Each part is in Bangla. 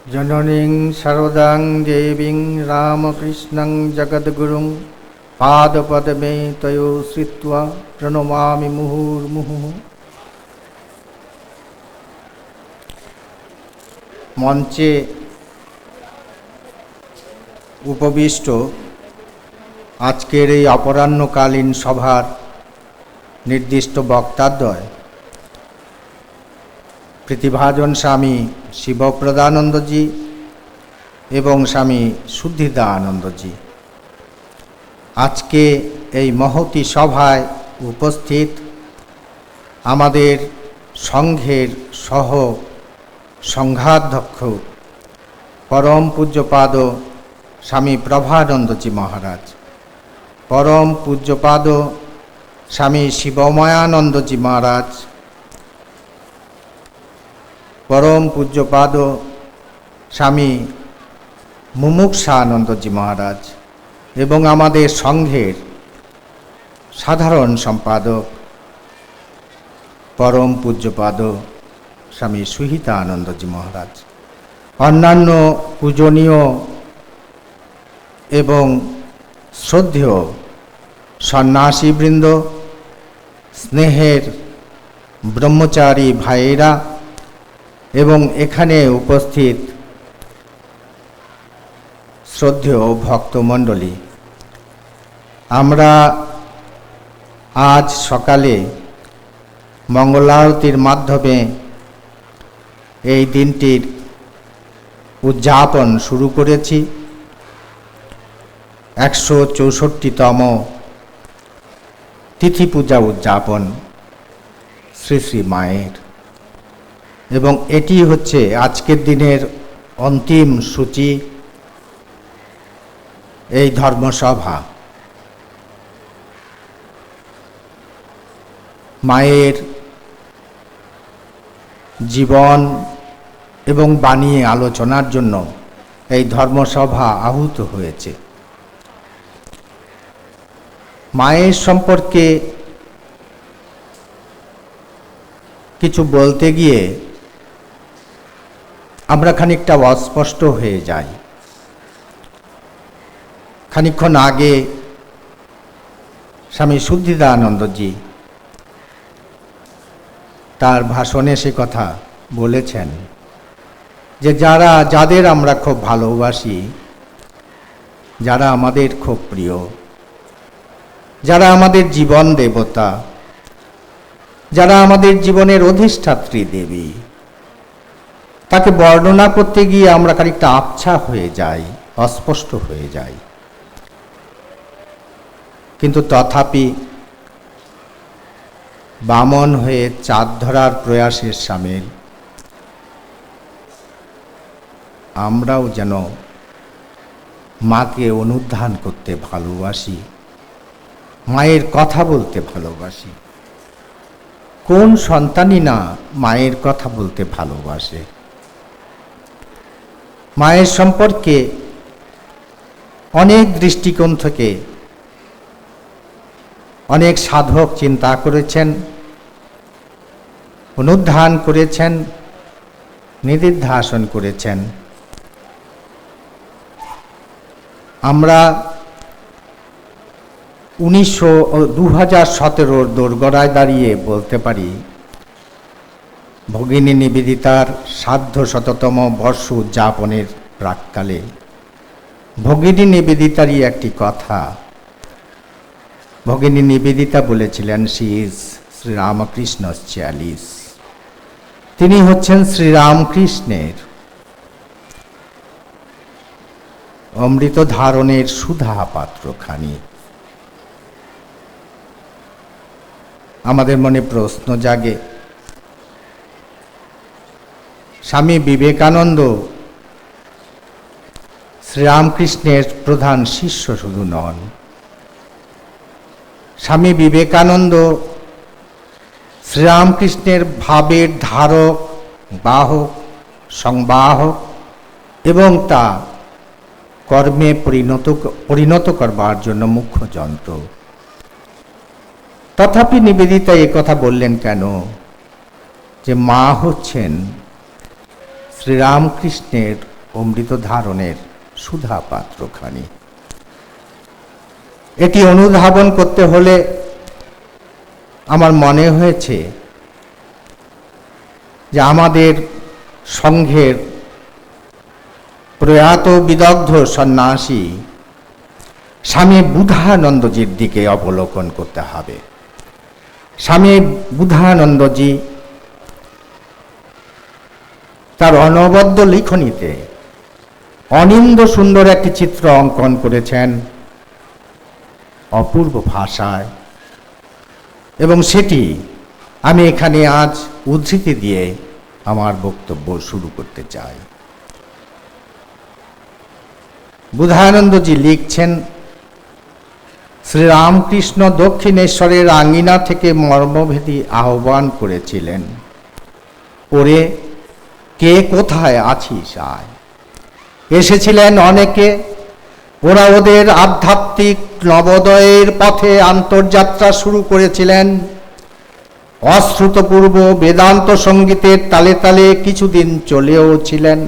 জননীং সর্বদাং দেবীং রামকৃষ্ণং জগদ্গুরুং পাদপদ্মে তয়ো শ্রিত্বা প্রণমামি মুহুর্মুহুঃ। মঞ্চে উপবিষ্ট আজকের এই অপরাহ্নকালীন সভার নির্দিষ্ট বক্তাদ্বয় প্রতিভাজন স্বামী শিবপ্রদানন্দজি এবং স্বামী শুদ্ধিদানন্দজি আজকে এই মহতী সভায় উপস্থিত আমাদের সংঘের সহ সংঘাধ্যক্ষ পরম পূজ্যপাদ স্বামী প্রভানন্দজি মহারাজ, পরম পূজ্যপাদ স্বামী শিবময়ানন্দজি মহারাজ, পরম পূজ্যপাদ স্বামী মুমুক্ষানন্দজি মহারাজ এবং আমাদের সংঘের সাধারণ সম্পাদক পরম পূজ্যপাদ স্বামী সুহিতানন্দজি মহারাজ, অন্যান্য পূজনীয় এবং শ্রদ্ধেয় সন্ন্যাসীবৃন্দ, স্নেহের ব্রহ্মচারী ভাইয়েরা এবং এখানে উপস্থিত শ্রদ্ধেয় ভক্তমণ্ডলী, আমরা আজ সকালে মঙ্গলারতির মাধ্যমে এই দিনটির উদযাপন শুরু করেছি। 164তম তিথি পূজা উদযাপন শ্রী শ্রী মায়ের, এবং এটি হচ্ছে আজকের দিনের অন্তিম সূচি এই ধর্মসভা। মায়ের জীবন এবং বাণী আলোচনার জন্য এই ধর্মসভা আহুত হয়েছে। মায়ের সম্পর্কে কিছু বলতে গিয়ে আমরা খানিকটা অস্পষ্ট হয়ে যাই। খানিকক্ষণ আগে স্বামী শুদ্ধিদানন্দজি তার ভাষণে সে কথা বলেছেন যে যাদের আমরা খুব ভালোবাসি, যারা আমাদের খুব প্রিয়, যারা আমাদের জীবন দেবতা, যারা আমাদের জীবনের অধিষ্ঠাত্রী দেবী, তাকে বর্ণনা করতে গিয়ে আমরা খানিকটা আবছা হয়ে যাই, অস্পষ্ট হয়ে যাই। কিন্তু তথাপি বামন হয়ে চাঁদ ধরার প্রয়াসের সামিল আমরাও যেন মাকে অনুধান করতে ভালোবাসি, মায়ের কথা বলতে ভালোবাসি। কোন সন্তানই না মায়ের কথা বলতে ভালোবাসে? মায়ের সম্পর্কে অনেক দৃষ্টিকোণ থেকে অনেক সাধক চিন্তা করেছেন, অনুধান করেছেন, নিদিধ্যাসন করেছেন। আমরা 2017 দোরগোড়ায় দাঁড়িয়ে বলতে পারি ভগিনী নিবেদিতার 150তম বর্ষ উদযাপনের প্রাক্কালে ভগিনী নিবেদিতারই একটি কথা। ভগিনী নিবেদিতা বলেছিলেন, শি ইজ শ্রীরামকৃষ্ণ চ্যালিস। তিনি হচ্ছেন শ্রীরামকৃষ্ণের অমৃত ধারণের সুধা পাত্রখানি। আমাদের মনে প্রশ্ন জাগে, স্বামী বিবেকানন্দ শ্রীরামকৃষ্ণের প্রধান শিষ্য শুধু নন, স্বামী বিবেকানন্দ শ্রীরামকৃষ্ণের ভাবের ধারক, বাহক, সংবাহক এবং তা কর্মে পরিণত করবার জন্য মুখ্য যন্ত্র। তথাপি নিবেদিতা কথা বললেন কেন যে মা হচ্ছেন শ্রীরামকৃষ্ণের অমৃত ধারণের সুধা পাত্রখানি। এটি অনুধাবন করতে হলে আমার মনে হয়েছে যে আমাদের সংঘের প্রয়াত বিদগ্ধ সন্ন্যাসী স্বামী বুধানন্দজির দিকে অবলোকন করতে হবে। স্বামী বুধানন্দজি তার অনবদ্য লিখনীতে অনিন্দ সুন্দর একটি চিত্র অঙ্কন করেছেন অপূর্ব ভাষায়, এবং সেটি আমি এখানে আজ উদ্ধৃতি দিয়ে আমার বক্তব্য শুরু করতে চাই। বুধানন্দজি লিখছেন, শ্রীরামকৃষ্ণ দক্ষিণেশ্বরের আঙ্গিনা থেকে মর্মভেদী আহ্বান করেছিলেন, ওরে কে কোথায় আছিস আয়। এসেছিলেন অনেকে, ওরা ওদের আধ্যাত্মিক নবোদয়ের পথে আন্তর্যাত্রা শুরু করেছিলেন। অশ্রুতপূর্ব বেদান্ত সঙ্গীতের তালে তালে কিছুদিন চলেও ছিলেন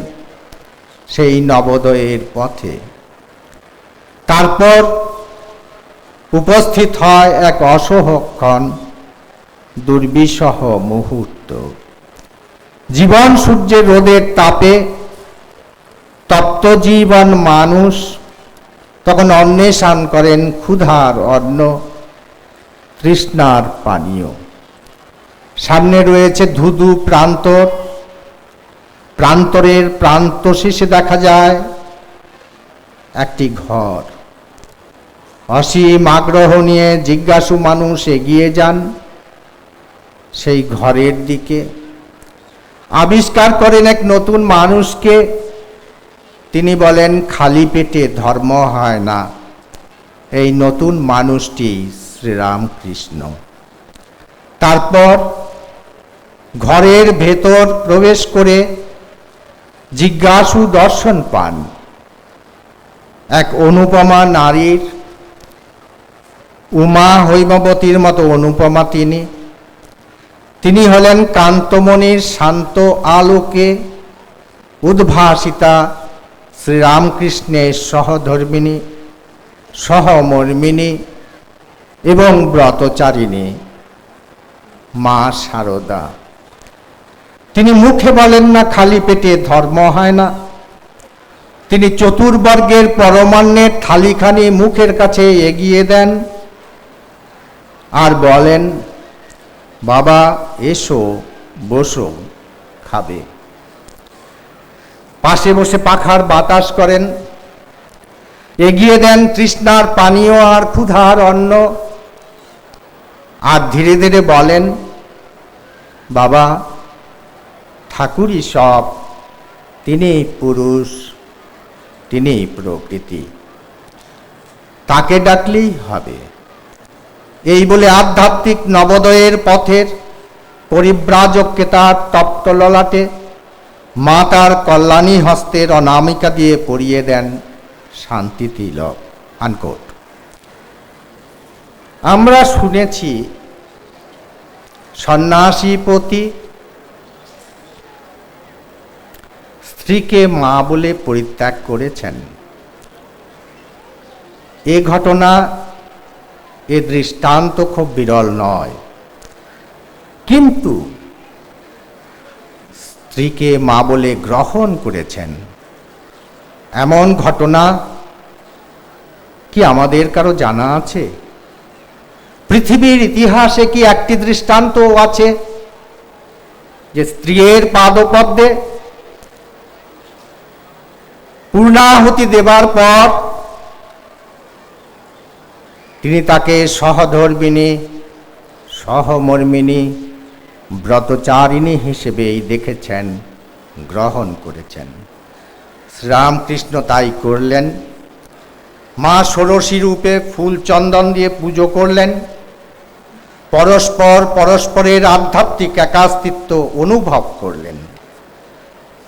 সেই নবোদয়ের পথে। তারপর উপস্থিত হয় এক অসহক্ষণ দুর্বিষহ মুহূর্ত। জীবন সূর্যের রোদের তাপে তপ্ত জীবন মানুষ তখন অন্বেষণ করেন ক্ষুধার অন্ন, তৃষ্ণার পানীয়। সামনে রয়েছে ধুধু প্রান্তর, প্রান্তরের প্রান্ত শেষে দেখা যায় একটি ঘর। অসীম আগ্রহ নিয়ে জিজ্ঞাসু মানুষ এগিয়ে যান সেই ঘরের দিকে, আবিষ্কার করেন এক নতুন মানুষকে। তিনি বলেন, খালি পেটে ধর্ম হয় না। এই নতুন মানুষটি শ্রীরামকৃষ্ণ। তারপর ঘরের ভেতর প্রবেশ করে জিজ্ঞাসু দর্শন পান এক অনুপমা নারীর, উমা হৈমবতীর মতো অনুপমা তিনি হলেন কান্তমণির শান্ত আলোকে উদ্ভাসিতা শ্রীরামকৃষ্ণের সহধর্মিণী, সহমর্মিণী এবং ব্রতচারিণী মা শারদা। তিনি মুখে বলেন না খালি পেটে ধর্ম হয় না। তিনি চতুর্বর্গের পরমান্নের থালিখানি মুখের কাছে এগিয়ে দেন আর বলেন, বাবা এসো বসো খাবে। পাশে বসে পাখার বাতাস করেন, এগিয়ে দেন তৃষ্ণার পানীয় আর ক্ষুধার অন্ন, আর ধীরে ধীরে বলেন, বাবা ঠাকুরই সব, তিনি পুরুষ, তিনি প্রকৃতি, তাকে ডাকলেই হবে। এই বলে আধ্যাত্মিক নবোদয়ের পথের পরিব্রাজককে তার তপ্ত ললাটে মা তার কল্যাণী হস্তের অনামিকা দিয়ে পরিয়ে দেন শান্তি তিলক। আনকোট। আমরা শুনেছি সন্ন্যাসীপতি স্ত্রীকে মা বলে পরিত্যাগ করেছেন। এ ঘটনা, এ দৃষ্টান্ত খুব বিরল নয়, কিন্তু স্ত্রীকে মা বলে গ্রহণ করেছেন এমন ঘটনা কি আমাদের কারো জানা আছে? পৃথিবীর ইতিহাসে কি একটি দৃষ্টান্ত আছে যে স্ত্রীর পাদপদ্মে পূর্ণাহুতি দেবার পর তিনি তাকে সহধর্মিণী, সহমর্মিণী, ব্রতচারিণী হিসেবেই দেখেছেন, গ্রহণ করেছেন? শ্রীরামকৃষ্ণ তাই করলেন। মা ষোড়শী রূপে ফুল চন্দন দিয়ে পুজো করলেন, পরস্পর পরস্পরের আধ্যাত্মিক একাস্তিত্ব অনুভব করলেন।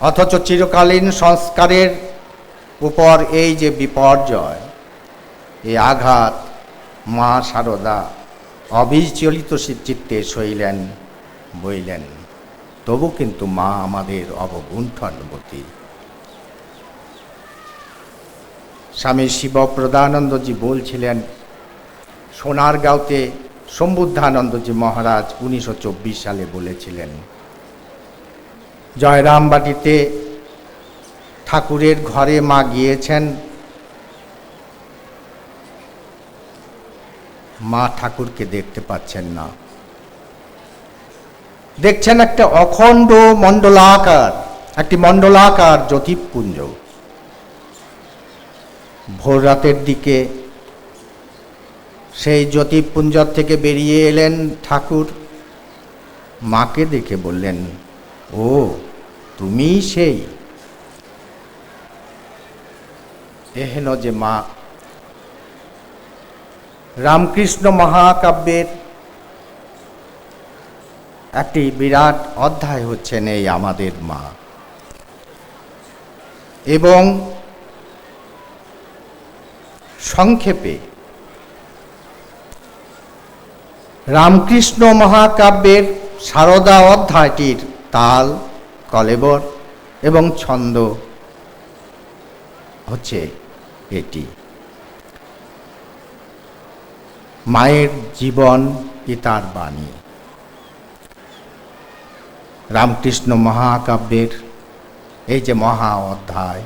অথচ চিরকালীন সংস্কারের উপর এই যে বিপর্যয়, এই আঘাত মা শারদা অবিচলিত চিত্তে সইলেন, বইলেন, তবু কিন্তু মা আমাদের অবগুণ্ঠনবতী। স্বামী শিবপ্রদানন্দজি বলছিলেন, সোনারগাঁওতে সম্বুদ্ধানন্দজি মহারাজ 1924 সালে বলেছিলেন, জয়রামবাটিতে ঠাকুরের ঘরে মা গিয়েছেন, মা ঠাকুরকে দেখতে পাচ্ছেন না, দেখছেন একটা অখণ্ড একটি মণ্ডলাকার জ্যোতিপুঞ্জ। ভোর রাতের দিকে সেই জ্যোতিপুঞ্জ থেকে বেরিয়ে এলেন ঠাকুর, মাকে দেখে বললেন, ও তুমি সেই। এহেন যে মা। রামকৃষ্ণ মহাকাব্যের একটি বিরাট অধ্যায় হচ্ছেন এই আমাদের মা। এবং সংক্ষেপে রামকৃষ্ণ মহাকাব্যের সারদা অধ্যায়টির তাল, কলেবর এবং ছন্দ হচ্ছে এটি। মায়ের জীবন পিতার বাণী। রামকৃষ্ণ মহাকাব্যের এই যে মহা অধ্যায়,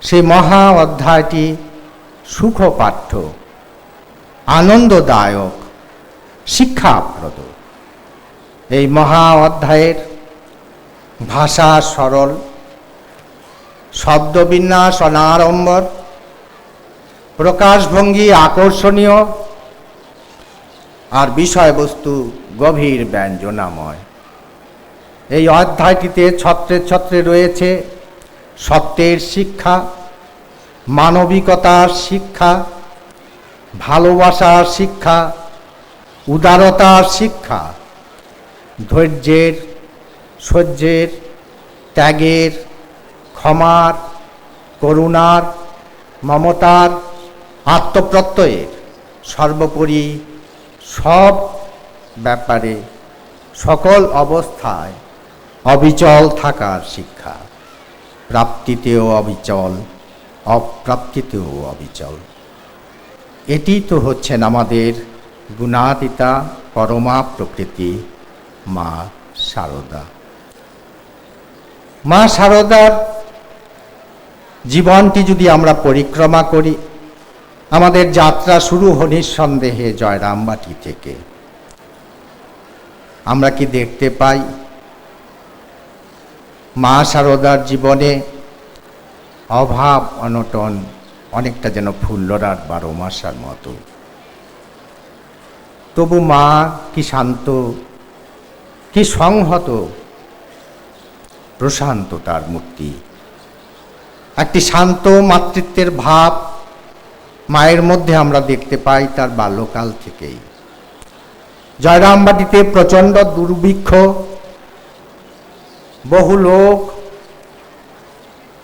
সেই মহা অধ্যায়টি সুখপাঠ্য, আনন্দদায়ক, শিক্ষাপ্রদ। এই মহা অধ্যায়ের ভাষা সরল, শব্দবিন্যাস অনাড়ম্বর, প্রকাশভঙ্গি আকর্ষণীয়, আর বিষয়বস্তু গভীর ব্যঞ্জনাময়। এই অধ্যায়টিতে ছত্রে ছত্রে রয়েছে সত্যের শিক্ষা, মানবিকতার শিক্ষা, ভালোবাসার শিক্ষা, উদারতার শিক্ষা, ধৈর্যের, সহ্যের, ত্যাগের, ক্ষমার, করুণার, মমতার, আত্মপ্রত্যয়ের, সর্বোপরি সব ব্যাপারে সকল অবস্থায় অবিচল থাকার শিক্ষা। প্রাপ্তিতেও অবিচল, অপ্রাপ্তিতেও অবিচল। এটি তো হচ্ছেন আমাদের গুণাতীতা পরমা প্রকৃতি মা শারদা। মা শারদার জীবনটি যদি আমরা পরিক্রমা করি, আমাদের যাত্রা শুরু নিঃসন্দেহে জয়রামবাটি থেকে। আমরা কি দেখতে পাই মা শারদার জীবনে অভাব অনটন অনেকটা যেন ফুল্লরার 12 মাসার মতো। তবু মা কি শান্ত, কি সংহত, প্রশান্ত তার মূর্তি। একটি শান্ত মাতৃত্বের ভাব মায়ের মধ্যে আমরা দেখতে পাই তার বাল্যকাল থেকেই। জয়রামবাটিতে প্রচণ্ড দুর্ভিক্ষ, বহু লোক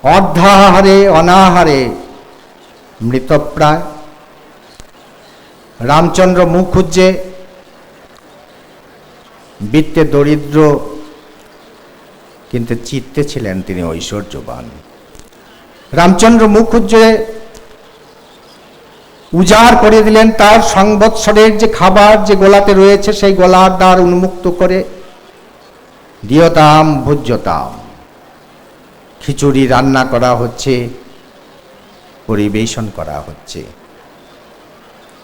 অর্ধাহারে অনাহারে মৃতপ্রায়। রামচন্দ্র মুখুজ্জে বৃত্তে দরিদ্র, কিন্তু চিত্তে ছিলেন তিনি ঐশ্বর্যবান। রামচন্দ্র মুখুজ্জে উজাড় করে দিলেন তার সংবৎসরের যে খাবার যে গোলাতে রয়েছে, সেই গোলার দ্বার উন্মুক্ত করে দিয়তাম ভোজ্যতাম। খিচুড়ি রান্না করা হচ্ছে, পরিবেশন করা হচ্ছে।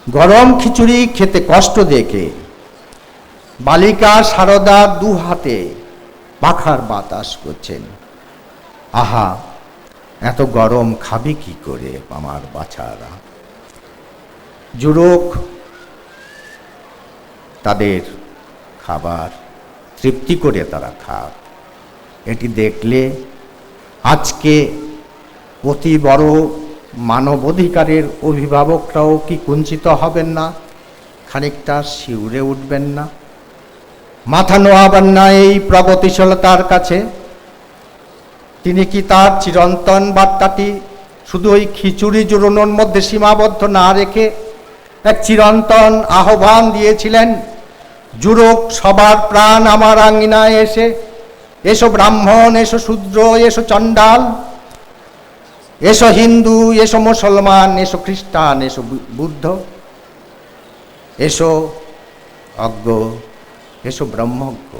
গরম খিচুড়ি খেতে কষ্ট দেখে বালিকা শারদা 2 হাতে পাখার বাতাস করছেন। আহা, এত গরম খাবে কি করে আমার বাছারা। যুবক তাদের খাবার তৃপ্তি করে তারা খায়। এটি দেখলে আজকে অতি বড় মানবাধিকারের অভিভাবকরাও কি কুঞ্চিত হবেন না, খানিকটা শিউরে উঠবেন না, মাথা নোয়াবেন না এই প্রগতিশীলতার কাছে? তিনি কি তার চিরন্তন বার্তাটি শুধু ওই খিচুড়ি জুড়োনোর মধ্যে সীমাবদ্ধ না রেখে এক চিরন্তন আহ্বান দিয়েছিলেন, যুবক সবার প্রাণ আমার আঙ্গিনায় এসে, এসো ব্রাহ্মণ, এসো শূদ্র, এসো চণ্ডাল, এসো হিন্দু, এসো মুসলমান, এসো খ্রিস্টান, এসো বুদ্ধ, এসো অজ্ঞ, এসো ব্রহ্মজ্ঞ,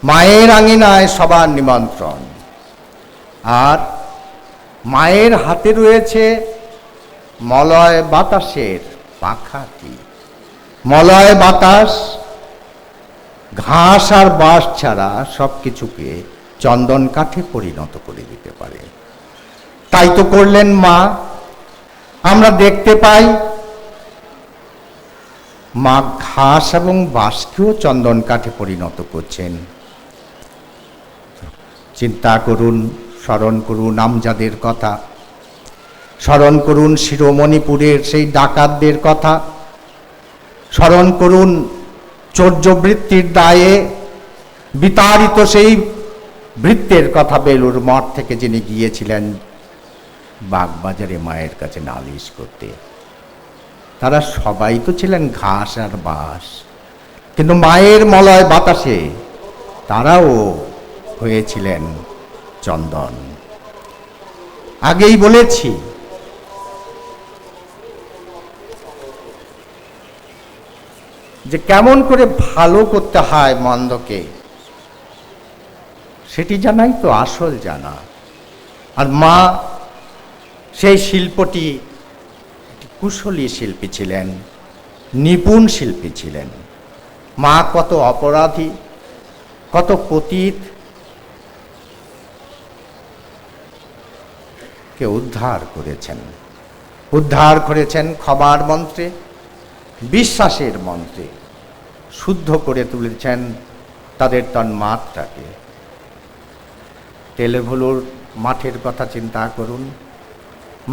মায়ের আঙিনায় সবার নিমন্ত্রণ। আর মায়ের হাতে রয়েছে মলয় বাতাসের পাখাটি। মলয় বাতাস ঘাস আর বাঁশ ছাড়া সব কিছুকে চন্দন কাঠে পরিণত করে দিতে পারে। তাই তো করলেন মা। আমরা দেখতে পাই মা ঘাস এবং বাঁশকেও চন্দন কাঠে পরিণত করছেন। চিন্তা করুন, স্মরণ করুন আমজাদের কথা, স্মরণ করুন শিরোমণিপুরের সেই ডাকাতদের কথা, স্মরণ করুন চৌর্যবৃত্তির দায়ে বিতাড়িত সেই বৃত্তের কথা, বেলুর মঠ থেকে যিনি গিয়েছিলেন বাগবাজারে মায়ের কাছে নালিশ করতে। তারা সবাই তো ছিলেন ঘাস আর বাঁশ, কিন্তু মায়ের মলয় বাতাসে তারাও হয়েছিলেন চন্দন। আগেই বলেছি যে কেমন করে ভালো করতে হয় মন্দকে, সেটি জানাই তো আসল জানা। আর মা সেই শিল্পটি কুশলী শিল্পী ছিলেন, নিপুণ শিল্পী ছিলেন। মা কত অপরাধী, কত পতিত কে উদ্ধার করেছেন। উদ্ধার করেছেন ক্ষমার মন্ত্রে, বিশ্বাসের মন্ত্রে, শুদ্ধ করে তুলেছেন তাদের তন্মাত্রাকে। তেলেভুলুর মাঠের কথা চিন্তা করুন।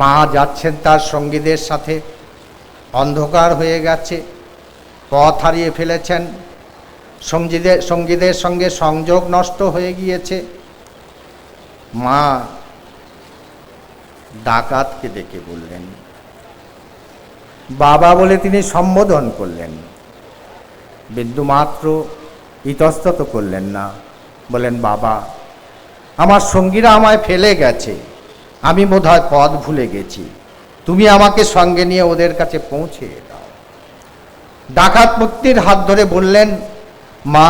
মা যাচ্ছেন তার সঙ্গীদের সাথে, অন্ধকার হয়ে গেছে, পথ হারিয়ে ফেলেছেন, সঙ্গীদের সঙ্গে সংযোগ নষ্ট হয়ে গিয়েছে। মা ডাকাতকে ডেকে বললেন বাবা বলে, তিনি সম্বোধন করলেন, বিন্দুমাত্র ইতস্তত করলেন না। বলেন বাবা, আমার সঙ্গীরা আমায় ফেলে গেছে, আমি বোধহয় পথ ভুলে গেছি, তুমি আমাকে সঙ্গে নিয়ে ওদের কাছে পৌঁছে দাও। ডাকাত পত্নীর হাত ধরে বললেন, মা,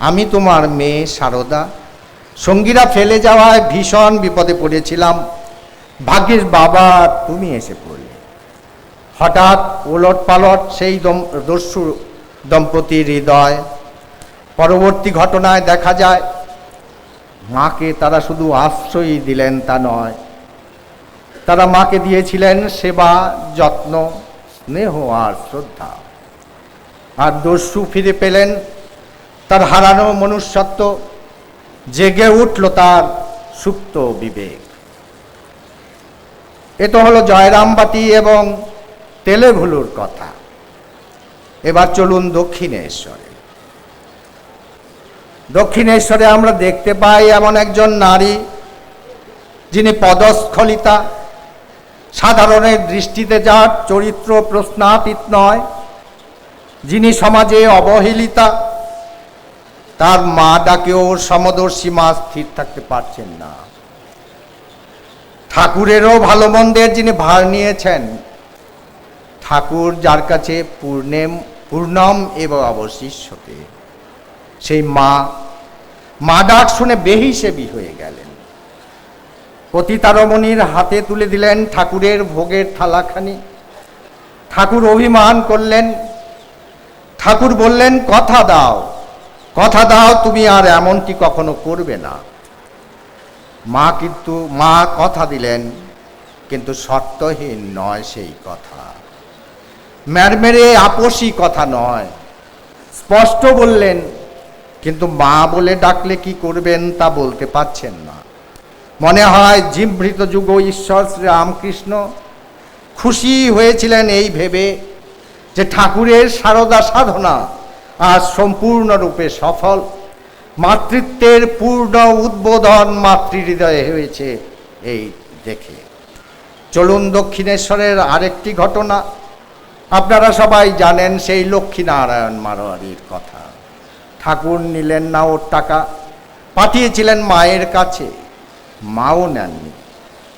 আমি তোমার মেয়ে সারদা, সঙ্গীরা ফেলে যাওয়ায় ভীষণ বিপদে পড়েছিলাম, ভাগ্যিস বাবা তুমি এসে পড়লে। হঠাৎ ওলট পালট সেই দস্যু দম্পতির হৃদয়। পরবর্তী ঘটনায় দেখা যায় মাকে তারা শুধু আশ্রয় দিলেন তা নয়, তারা মাকে দিয়েছিলেন সেবা, যত্ন, স্নেহ আর শ্রদ্ধা। আর দস্যু ফিরে পেলেন তার হারানো মনুষ্যত্ব, জেগে উঠল তার সুপ্ত বিবেক। এ তো হলো জয়রামবাটি এবং তেলেভুলুর কথা। এবার চলুন দক্ষিণেশ্বরে। দক্ষিণেশ্বরে আমরা দেখতে পাই এমন একজন নারী যিনি পদস্খলিতা, সাধারণের দৃষ্টিতে যার চরিত্র প্রশ্নাতীত নয়, যিনি সমাজে অবহেলিতা। তার মা ডাকেও সমদর্শী মা স্থির থাকতে পারছেন না। ঠাকুরেরও ভালো মন্দের যিনি ভার নিয়েছেন, ঠাকুর যার কাছে পূর্ণম এবং অবশিষ্যতে, সেই মা ডাক শুনে বেহিসেবি হয়ে গেলেন। পতিতারমণির হাতে তুলে দিলেন ঠাকুরের ভোগের থালাখানি। ঠাকুর অভিমান করলেন। ঠাকুর বললেন, কথা দাও, কথা দাও, তুমি আর এমনটি কখনো করবে না। মা কথা দিলেন, কিন্তু শর্তহীন নয় সেই কথা, মেরমেরে আপসী কথা নয়, স্পষ্ট বললেন। কিন্তু মা বলে ডাকলে কি করবেন তা বলতে পারছেন না। মনে হয় জীবভৃত যুগ ঈশ্বর শ্রী রামকৃষ্ণ খুশি হয়েছিলেন এই ভেবে যে ঠাকুরের সারদা সাধনা আজ সম্পূর্ণরূপে সফল। মাতৃত্বের পূর্ণ উদ্বোধন মাতৃহৃদয়ে হয়েছে এই দেখে। চলুন দক্ষিণেশ্বরের আরেকটি ঘটনা। আপনারা সবাই জানেন সেই লক্ষ্মীনারায়ণ মারোয়ারির কথা। ঠাকুর নিলেন না ওর টাকা, পাঠিয়েছিলেন মায়ের কাছে, মাও নেননি।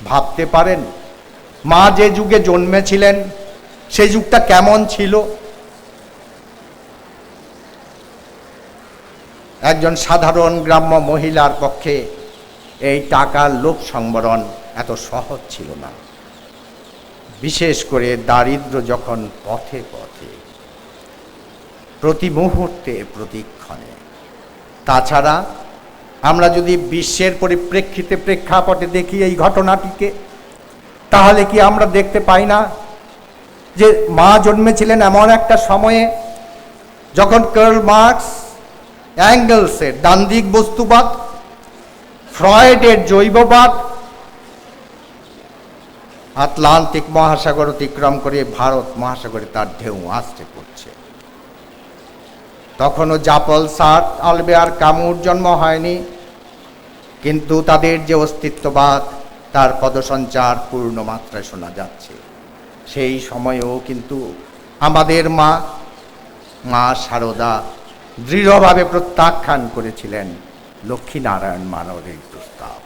ভাবতে পারেন মা যে যুগে জন্মেছিলেন সেই যুগটা কেমন ছিল? একজন সাধারণ গ্রাম্য মহিলার পক্ষে এই টাকার লোভ সংবরণ এত সহজ ছিল না, বিশেষ করে দারিদ্র যখন পথে পথে, প্রতি মুহূর্তে, প্রতিক্ষণে। তাছাড়া আমরা যদি বিশ্বের পরিপ্রেক্ষিতে, প্রেক্ষাপটে দেখি এই ঘটনাটিকে, তাহলে কি আমরা দেখতে পাই না যে মা জন্মেছিলেন এমন একটা সময়ে যখন কার্ল মার্কস, অ্যাঙ্গেলসের দ্বান্দ্বিক বস্তুবাদ, ফ্রয়েডের জৈববাদ আটলান্টিক মহাসাগর অতিক্রম করে ভারত মহাসাগরে তার ঢেউ আসতে পড়ছে। তখনও জাপল সার্ট, আলবেয়ার কামুর জন্ম হয়নি, কিন্তু তাদের যে অস্তিত্ববাদ তার পদসঞ্চার পূর্ণ মাত্রায় শোনা যাচ্ছে। সেই সময়েও কিন্তু আমাদের মা শারদা দৃঢ়ভাবে প্রত্যাখ্যান করেছিলেন লক্ষ্মীনারায়ণ মানবের এই প্রস্তাব।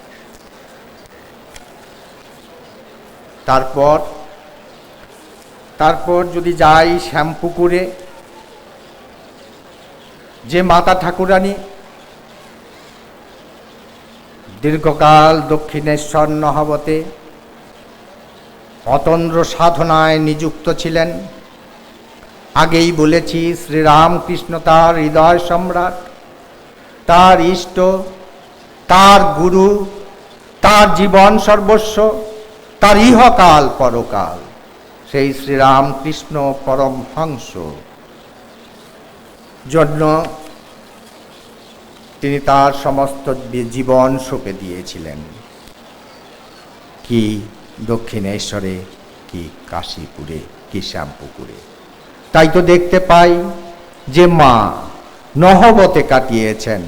তারপর যদি যাই শ্যামপুকুরে, যে মাতা ঠাকুরানী দীর্ঘকাল দক্ষিণেশ্বর নহবতে অতন্দ্র সাধনায় নিযুক্ত ছিলেন। আগেই বলেছি শ্রীরামকৃষ্ণ তার হৃদয় সম্রাট, তার ইষ্ট, তার গুরু, তার জীবন সর্বস্ব, তার ইহকাল পরকাল সেই শ্রীরামকৃষ্ণ পরমহংস জন্য তিনি তার সমস্ত জীবন সঁপে দিয়েছিলেন। কি দক্ষিণেশ্বরে, কি কাশীপুরে, কি শ্যামপুকুরে। তাই তো দেখতে পাই যে মা নহবতে কাটিয়েছেন।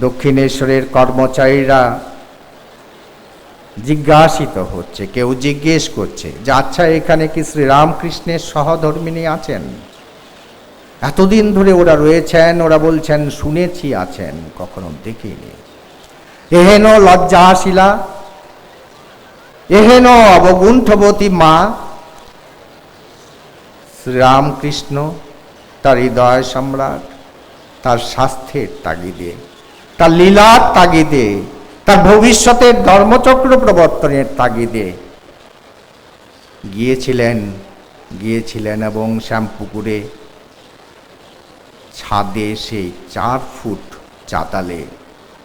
দক্ষিণেশ্বরের কর্মচারীরা জিজ্ঞাসিত হচ্ছে, কেউ জিজ্ঞেস করছে যে আচ্ছা এখানে কি শ্রীরামকৃষ্ণের সহধর্মিণী আছেন? এতদিন ধরে ওরা রয়েছেন, ওরা বলছেন শুনেছি আছেন, কখনো দেখিনি। এহেন লজ্জাশীলা, এহেন অবগুণ্ঠবতী মা শ্রীরামকৃষ্ণ তার হৃদয় সম্রাট, তার স্বাস্থ্যের তাগিদে, তার লীলার তাগিদে, তার ভবিষ্যতের ধর্মচক্র প্রবর্তনের তাগিদে গিয়েছিলেন এবং শ্যামপুকুরে ছাদে সেই 4 ফুট চাতালে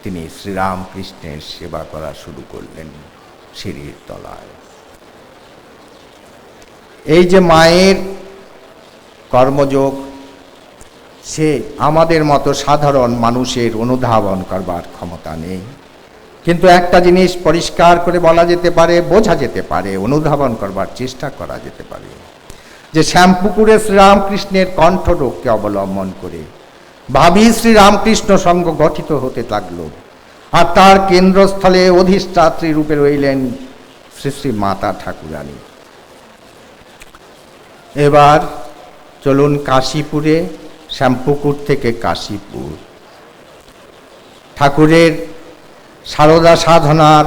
তিনি শ্রীরামকৃষ্ণের সেবা করা শুরু করলেন সিঁড়ির তলায়। এই যে মায়ের কর্মযোগ, সে আমাদের মতো সাধারণ মানুষের অনুধাবন করবার ক্ষমতা নেই, কিন্তু একটা জিনিস পরিষ্কার করে বলা যেতে পারে, বোঝা যেতে পারে, অনুধাবন করবার চেষ্টা করা যেতে পারে যে শ্যামপুকুরে শ্রীরামকৃষ্ণের কণ্ঠরোগকে অবলম্বন করে ভাবী শ্রীরামকৃষ্ণ সংঘ গঠিত হতে লাগল, আর তার কেন্দ্রস্থলে অধিষ্ঠাত্রী রূপে রইলেন শ্রী শ্রী মাতা ঠাকুরানী। এবার চলুন কাশীপুরে, শ্যামপুকুর থেকে কাশীপুর। ঠাকুরের সারদা সাধনার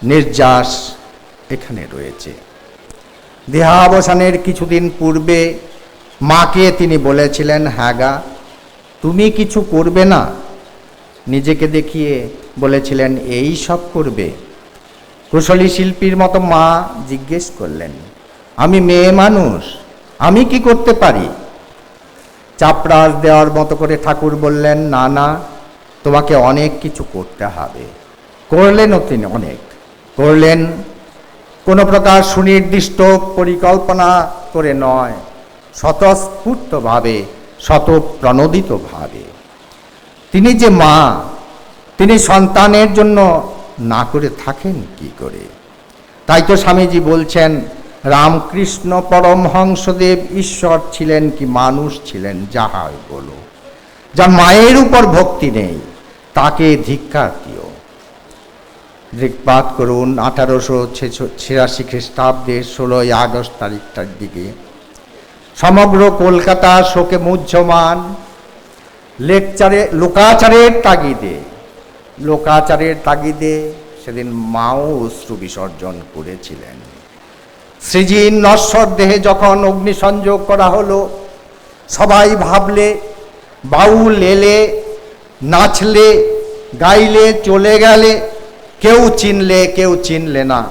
নির্যাস এখানে রয়েছে। দেহাবসানের কিছুদিন পূর্বে মাকে তিনি বলেছিলেন, হ্যাঁ গা তুমি কিছু করবে না? নিজেকে দেখিয়ে বলেছিলেন এই সব করবে। কুশলী শিল্পীর মতো মা জিজ্ঞেস করলেন, আমি মেয়ে মানুষ, আমি কি করতে পারি? চাপড়াস দেওয়ার মতো করে ঠাকুর বললেন, না না, তোমাকে অনেক কিছু করতে হবে। করলেনও তিনি, অনেক করলেন। কোনো প্রকার সুনির্দিষ্ট পরিকল্পনা করে নয়, স্বতঃস্ফূর্তভাবে, স্বতঃপ্রণোদিতভাবে। তিনি যে মা, তিনি সন্তানের জন্য না করে থাকেন কি করে? তাই তো স্বামীজি বলছেন, রামকৃষ্ণ পরমহংসদেব ঈশ্বর ছিলেন কি মানুষ ছিলেন, যাহাই বলো, যার মায়ের উপর ভক্তি নেই তাকে ধিক্কার দিও। দৃকপাত করুন 1886 খ্রিস্টাব্দের 16 আগস্ট তারিখটার দিকে সমগ্র কলকাতা শোকে মুহ্যমান। লোকাচারের তাগিদে সেদিন মাও অশ্রু বিসর্জন করেছিলেন। শ্রীজীর নশ্বর দেহে যখন অগ্নিসংযোগ করা হলো, সবাই ভাবলে, বাউল এলে, নাচলে, গাইলে, চলে গেলে, কেউ চিনলে কেউ চিনলে না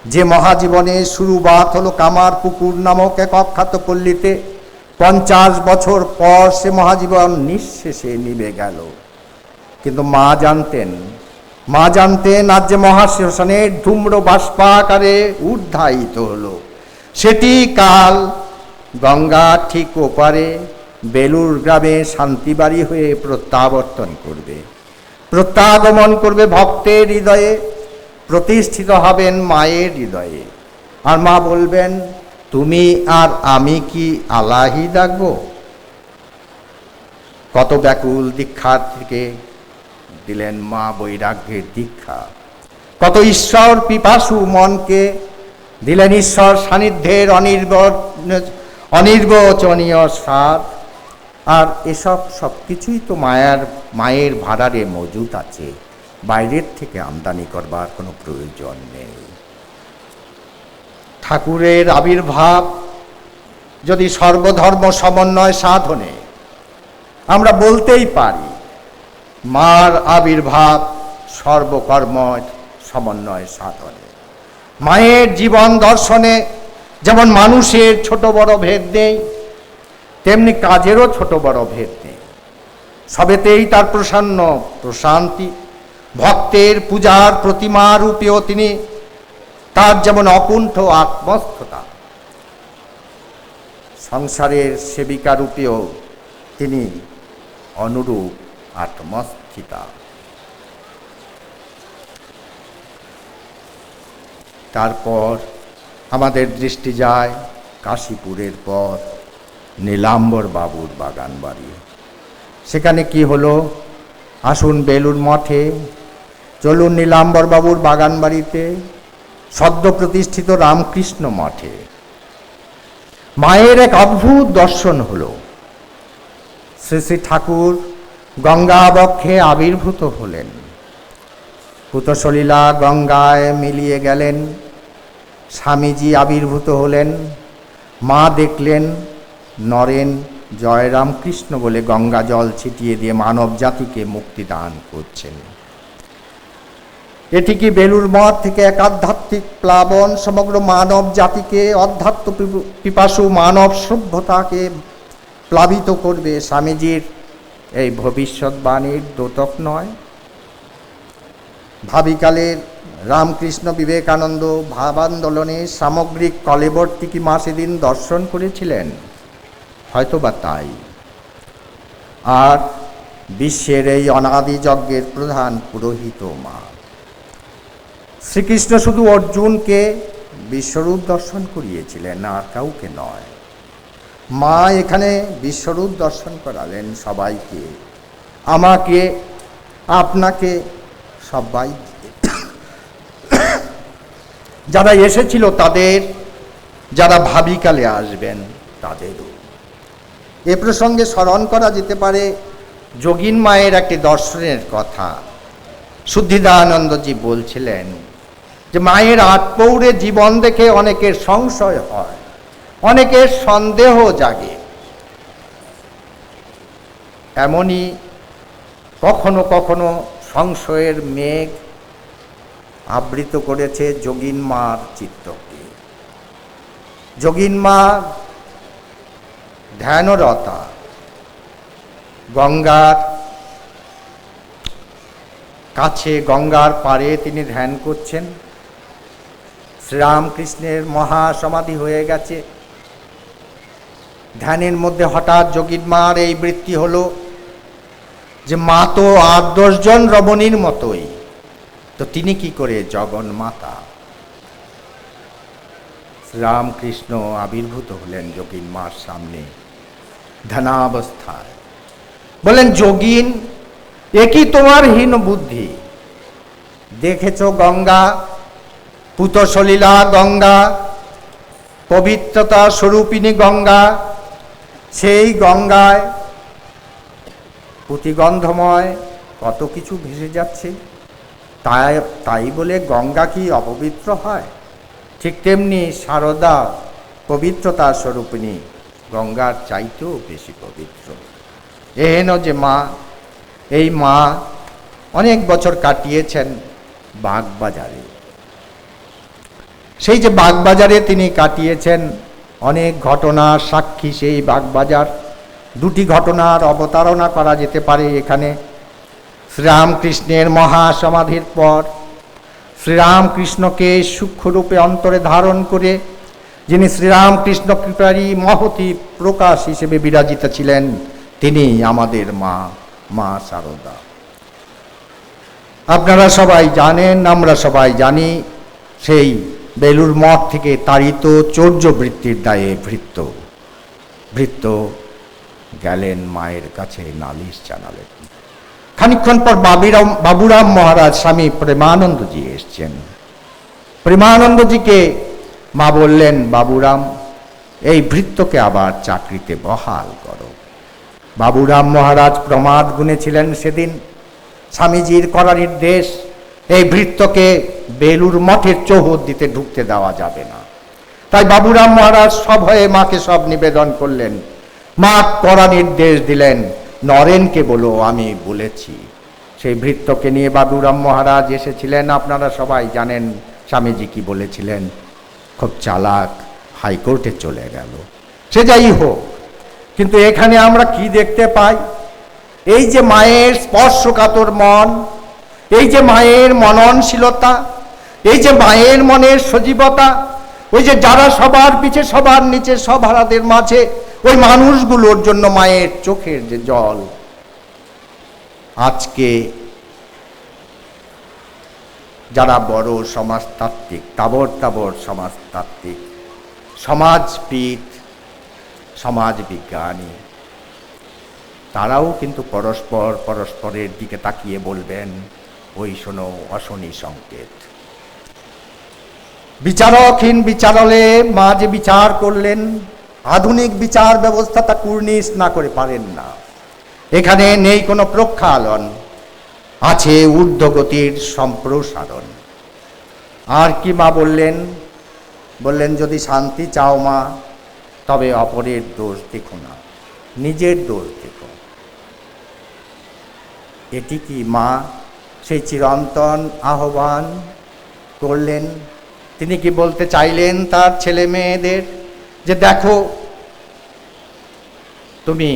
যে মহাজীবনের শুরুবাত হলো কামার পুকুর নামক এক অখ্যাত পল্লীতে। 50 বছর পর সে মহাজীবন নিঃশেষে নিভে গেল। কিন্তু মা জানতেন আজ যে মহাশ্মশানের ধূম্র বাষ্পাকারে ঊর্ধ্বায়িত হলো, সেটি কাল গঙ্গা ঠিক ওপারে বেলুর গ্রামে শান্তিবাড়ি হয়ে প্রত্যাগমন করবে ভক্তের হৃদয়ে, প্রতিষ্ঠিত হবেন মায়ের হৃদয়ে। আর মা বলবেন, তুমি আর আমি কি আলাহি ডাকবো? কত ব্যাকুল দীক্ষার্থীকে দিলেন মা বৈরাগ্যের দীক্ষা, কত ঈশ্বর পিপাসু মনকে দিলেন ঈশ্বর সান্নিধ্যের অনির্বচনীয় স্বাদ। আর এসব সবকিছুই তো মায়ের ভাড়ারে মজুত আছে, বাইরের থেকে আমদানি করবার কোনো প্রয়োজন নেই। ঠাকুরের আবির্ভাব যদি সর্বধর্ম সমন্বয় সাধনে, আমরা বলতেই পারি মার আবির্ভাব সর্বকর্ম সমন্বয় সাধনে। মায়ের জীবন দর্শনে যেমন মানুষের ছোট বড় ভেদ নেই, তেমনি কাজেরও ছোট বড় ভেদ নেই। সবেতেই তার প্রশান্তি। ভক্তের পূজার প্রতিমা রূপেও তিনি, তার যেমন অকুণ্ঠ আত্মস্থতা, সংসারের সেবিকা রূপেও তিনি অনুরূপ আত্মস্থিতা। তারপর আমাদের দৃষ্টি যায় কাশীপুরের পর নীলাম্বর বাবুর বাগান বাড়ি। সেখানে কি হলো? আসুন বেলুর মঠে, চলুন নীলাম্বর বাবুর বাগান বাড়িতে, সদ্য প্রতিষ্ঠিত রামকৃষ্ণ মঠে। মায়ের এক অদ্ভুত দর্শন হলো। শ্রী শ্রী ঠাকুর গঙ্গা বক্ষে আবির্ভূত হলেন, পুতসলীলা গঙ্গায় মিলিয়ে গেলেন। স্বামীজি আবির্ভূত হলেন, মা দেখলেন নরেন জয় রামকৃষ্ণ বলে গঙ্গা জল ছিটিয়ে দিয়ে মানব জাতিকে মুক্তি দান করছেন। এটি কি বেলুর মঠ থেকে এক আধ্যাত্মিক প্লাবন সমগ্র মানব জাতিকে, অধ্যাত্ম পিপাসু মানব সভ্যতাকে প্লাবিত করবে? স্বামীজির এই ভবিষ্যৎবাণীর দ্যোতক নয়? ভাবিকালের রামকৃষ্ণ বিবেকানন্দ ভাবান্দোলনের সামগ্রিক কলেবরটি কি মা সেদিন দর্শন করেছিলেন? হয়তোবা তাই। আর বিশ্বের এই অনাদি যজ্ঞের প্রধান পুরোহিত মা। শ্রীকৃষ্ণ শুধু অর্জুনকে বিশ্বরূপ দর্শন করিয়েছিলেন, আর কাউকে নয়। মা এখানে বিশ্বরূপ দর্শন করালেন সবাইকে, আমাকে, আপনাকে, সবাইকে। যারা এসেছিল তাদের, যারা ভাবিকালে আসবেন তাদেরও। এ প্রসঙ্গে স্মরণ করা যেতে পারে যোগীন মায়ের একটি দর্শনের কথা। শুদ্ধিদানন্দজি বলছিলেন যে মায়ের আটপৌরে জীবন দেখে অনেকের সংশয় হয়, অনেকের সন্দেহ জাগে। এমনই কখনো কখনো সংশয়ের মেঘ আবৃত করেছে যোগীন মার চিত্তকে। যোগীন মা ধ্যানরতা, গঙ্গার কাছে, গঙ্গার পাড়ে তিনি ধ্যান করছেন। শ্রীরামকৃষ্ণের মহাসমাধি হয়ে গেছে। ধ্যানের মধ্যে হঠাৎ যোগীন মার এই বৃত্তি হলো যে মা তো 8-10 জন রমণীর মতোই, তো তিনি কি করে জগন্মাতা? শ্রীরামকৃষ্ণ আবির্ভূত হলেন যোগীন মার সামনে ধ্যানাবস্থায়। বলেন, যোগীন, এ কি তোমার হীন বুদ্ধি? দেখেছ গঙ্গা, পুতসলীলা গঙ্গা, পবিত্রতা স্বরূপিণী গঙ্গা, সেই গঙ্গায় পুতিগন্ধময় কত কিছু ভেসে যাচ্ছে। তাই তাই বলে গঙ্গা কি অপবিত্র হয়? ঠিক তেমনি সারদা পবিত্রতার স্বরূপিণী, গঙ্গার চাইতেও বেশি পবিত্র। এহেন যে মা, এই মা অনেক বছর কাটিয়েছেন বাগবাজারে। সেই যে বাগবাজারে তিনি কাটিয়েছেন, অনেক ঘটনার সাক্ষী সেই বাগবাজার। দুটি ঘটনার অবতারণা করা যেতে পারে এখানে। শ্রীরামকৃষ্ণের মহাসমাধির পর শ্রীরামকৃষ্ণকে সূক্ষ্মরূপে অন্তরে ধারণ করে যিনি শ্রীরামকৃষ্ণ কৃপারই মহতী প্রকাশ হিসেবে বিরাজিত ছিলেন, তিনি আমাদের মা, মা সারদা। আপনারা সবাই জানেন, আমরা সবাই জানি, সেই বেলুর মঠ থেকে তাড়িত চৌর্যবৃত্তির দায়ে ভৃত্য গেলেন মায়ের কাছে, নালিশ জানালেন। খানিকক্ষণ পর বাবুরাম মহারাজ স্বামী প্রেমানন্দজি এসছেন। প্রেমানন্দজিকে মা বললেন, বাবুরাম, এই ভৃত্যকে আবার চাকরিতে বহাল করো। বাবুরাম মহারাজ প্রমাদ গুনেছিলেন সেদিন। স্বামীজির করা নির্দেশ, এই ভৃত্যকে বেলুর মঠের চৌহদ্দিতে ঢুকতে দেওয়া যাবে না। তাই বাবুরাম মহারাজ সভয়ে মাকে সব নিবেদন করলেন। মা কড়া নির্দেশ দিলেন, নরেনকে বলো আমি বলেছি। সেই ভৃত্যকে নিয়ে বাবুরাম মহারাজ এসেছিলেন। আপনারা সবাই জানেন স্বামীজি কি বলেছিলেন। খুব চালাক, হাইকোর্টে চলে গেল। সে যাই হোক, কিন্তু এখানে আমরা কি দেখতে পাই? এই যে মায়ের স্পর্শকাতর মন, এই যে মায়ের মননশীলতা, এই যে মায়ের মনের সজীবতা, ওই যে যারা সবার পিছে সবার নিচে সভারাদের মাঝে, ওই মানুষগুলোর জন্য মায়ের চোখের যে জল। আজকে যারা বড় সমাজতাত্ত্বিক, তাবর সমাজতাত্ত্বিক, সমাজবিদ, সমাজ বিজ্ঞানী, তারাও কিন্তু পরস্পরের দিকে তাকিয়ে বলবেন, ওই শোনো অশনি সংকেত। বিচারকহীন বিচারালয়ে মা যে বিচার করলেন, আধুনিক বিচার ব্যবস্থা তা কুর্নিশ না করে পারেন না। এখানে নেই কোনো প্রক্ষালন, আছে ঊর্ধ্বগতির সম্প্রসারণ। আর কি মা বললেন? বললেন, যদি শান্তি চাও মা, তবে অপরের দোষ দেখো না, নিজের দোষ দেখো। এটি কি মা সেই চিরন্তন আহ্বান করলেন? তিনি কি বলতে চাইলেন তার ছেলে মেয়েদের যে দেখো, তুমি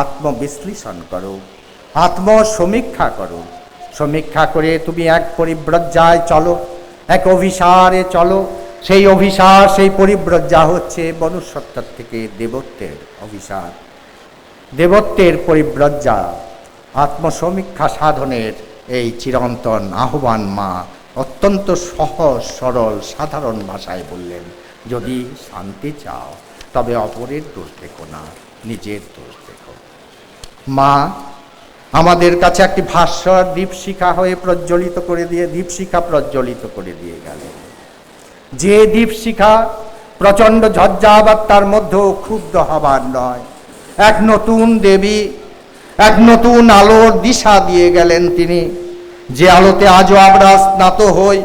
আত্মবিশ্লেষণ করো, আত্মসমীক্ষা করো, সমীক্ষা করে তুমি এক পরিব্রজ্যায় চলো, এক অভিসারে চলো। সেই অভিসার, সেই পরিব্রজ্যা হচ্ছে মনুষ্যত্ব থেকে দেবত্বের অভিসার, দেবত্বের পরিব্রজ্যা। আত্মসমীক্ষা সাধনের এই চিরন্তন আহ্বান মা অত্যন্ত সহজ সরল সাধারণ ভাষায় বললেন, যদি শান্তি চাও তবে অপরের দোষ দেখো না, নিজের দোষ দেখো। মা আমাদের কাছে একটি ভাষ্য দীপশিখা হয়ে দীপশিখা প্রজ্বলিত করে দিয়ে গেলেন। যে দীপশিখা প্রচণ্ড ঝঞ্ঝাবাত্যার মধ্যেও ক্ষুব্ধ হবার নয়, এক নতুন দেবী, এক নতুন আলোর দিশা দিয়ে গেলেন তিনি। যে আলোতে আজও আমরা স্নাত হই,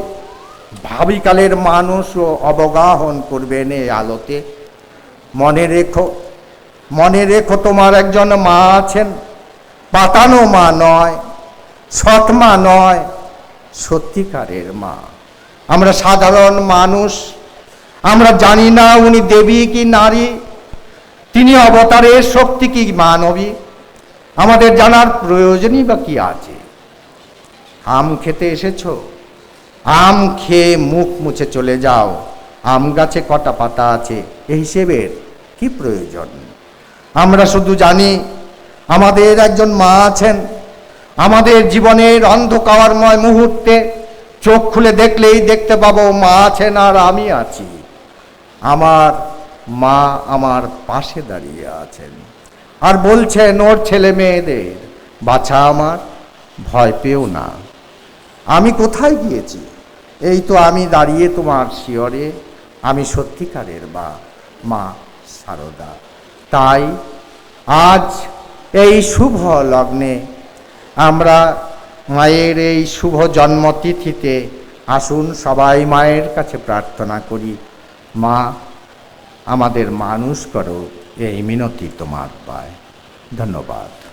ভাবিকালের মানুষও অবগাহন করবেন এই আলোতে। মনে রেখো তোমার একজন মা আছেন, পাতানো মা নয়, সৎ মা নয়, সত্যিকারের মা। আমরা সাধারণ মানুষ, আমরা জানি না উনি দেবী কি নারী, তিনি অবতারের শক্তি কি মানবী। আমাদের জানার প্রয়োজনই বা কি আছে? আম খেতে এসেছো, আম খেয়ে মুখ মুছে চলে যাও। আম গাছে কটা পাতা আছে এ হিসেবের কি প্রয়োজন? আমরা শুধু জানি আমাদের একজন মা আছেন। আমাদের জীবনের অন্ধকারময় মুহূর্তে চোখ খুলে দেখলেই দেখতে পাবো মা আছেন আর আমি আছি। আমার মা আমার পাশে দাঁড়িয়ে আছেন আর বলছেন ওর ছেলে মেয়েদের, বাছা আমার, ভয় পেও না। আমি কোথায় গিয়েছি? এই তো আমি দাঁড়িয়ে তোমার শিয়রে, আমি সত্যিকারের মা সারদা। তাই আজ এই শুভ লগ্নে আমরা মায়ের এই শুভ জন্মতিথিতে আসুন সবাই মায়ের কাছে প্রার্থনা করি, মা আমাদের মানুষ করো, এই মিনতি তোমার পায়। ধন্যবাদ।